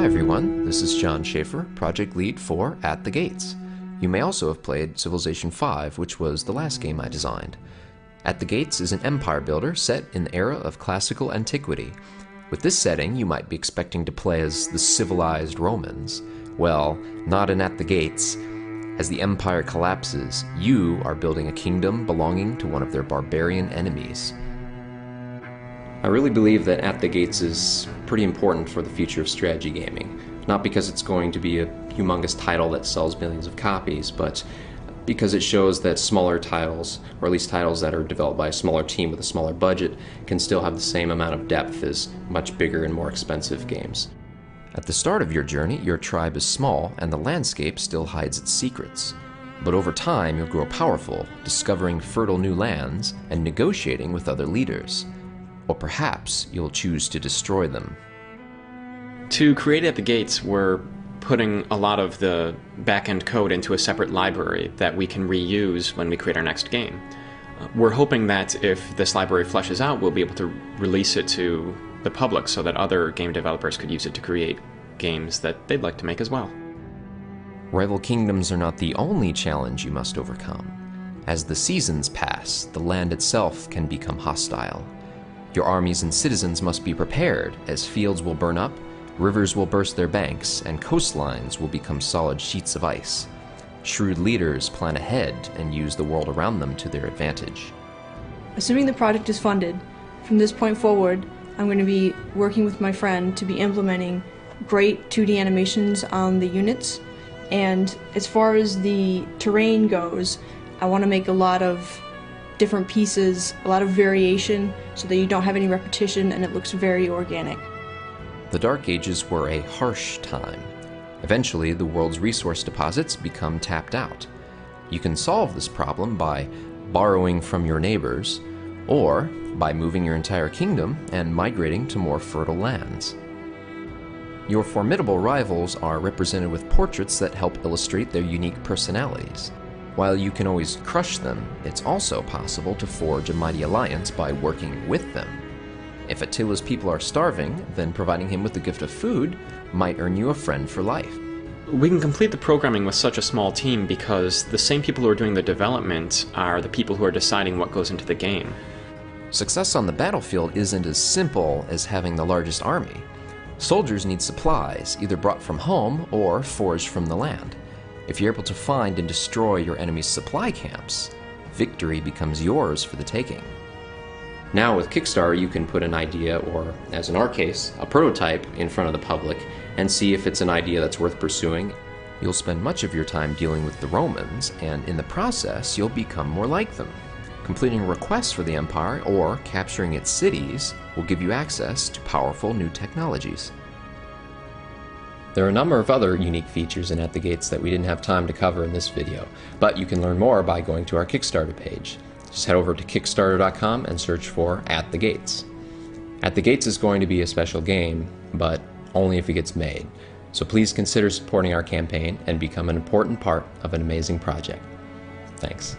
Hi everyone, this is Jon Shafer, project lead for At the Gates. You may also have played Civilization V, which was the last game I designed. At the Gates is an empire builder set in the era of classical antiquity. With this setting, you might be expecting to play as the civilized Romans. Well, not in At the Gates. As the empire collapses, you are building a kingdom belonging to one of their barbarian enemies. I really believe that At the Gates is pretty important for the future of strategy gaming. Not because it's going to be a humongous title that sells millions of copies, but because it shows that smaller titles, or at least titles that are developed by a smaller team with a smaller budget, can still have the same amount of depth as much bigger and more expensive games. At the start of your journey, your tribe is small and the landscape still hides its secrets. But over time, you'll grow powerful, discovering fertile new lands and negotiating with other leaders. Or perhaps you'll choose to destroy them. To create At the Gates, we're putting a lot of the back-end code into a separate library that we can reuse when we create our next game. We're hoping that if this library fleshes out, we'll be able to release it to the public so that other game developers could use it to create games that they'd like to make as well. Rival kingdoms are not the only challenge you must overcome. As the seasons pass, the land itself can become hostile. Your armies and citizens must be prepared, as fields will burn up, rivers will burst their banks, and coastlines will become solid sheets of ice. Shrewd leaders plan ahead and use the world around them to their advantage. Assuming the project is funded, from this point forward, I'm going to be working with my friend to be implementing great 2D animations on the units. And as far as the terrain goes, I want to make a lot of different pieces, a lot of variation, so that you don't have any repetition and it looks very organic. The Dark Ages were a harsh time. Eventually, the world's resource deposits become tapped out. You can solve this problem by borrowing from your neighbors, or by moving your entire kingdom and migrating to more fertile lands. Your formidable rivals are represented with portraits that help illustrate their unique personalities. While you can always crush them, it's also possible to forge a mighty alliance by working with them. If Attila's people are starving, then providing him with the gift of food might earn you a friend for life. We can complete the programming with such a small team because the same people who are doing the development are the people who are deciding what goes into the game. Success on the battlefield isn't as simple as having the largest army. Soldiers need supplies, either brought from home or forged from the land. If you're able to find and destroy your enemy's supply camps, victory becomes yours for the taking. Now with Kickstarter, you can put an idea, or as in our case, a prototype, in front of the public and see if it's an idea that's worth pursuing. You'll spend much of your time dealing with the Romans, and in the process, you'll become more like them. Completing requests for the Empire or capturing its cities will give you access to powerful new technologies. There are a number of other unique features in At the Gates that we didn't have time to cover in this video, but you can learn more by going to our Kickstarter page. Just head over to Kickstarter.com and search for At the Gates. At the Gates is going to be a special game, but only if it gets made. So please consider supporting our campaign and become an important part of an amazing project. Thanks.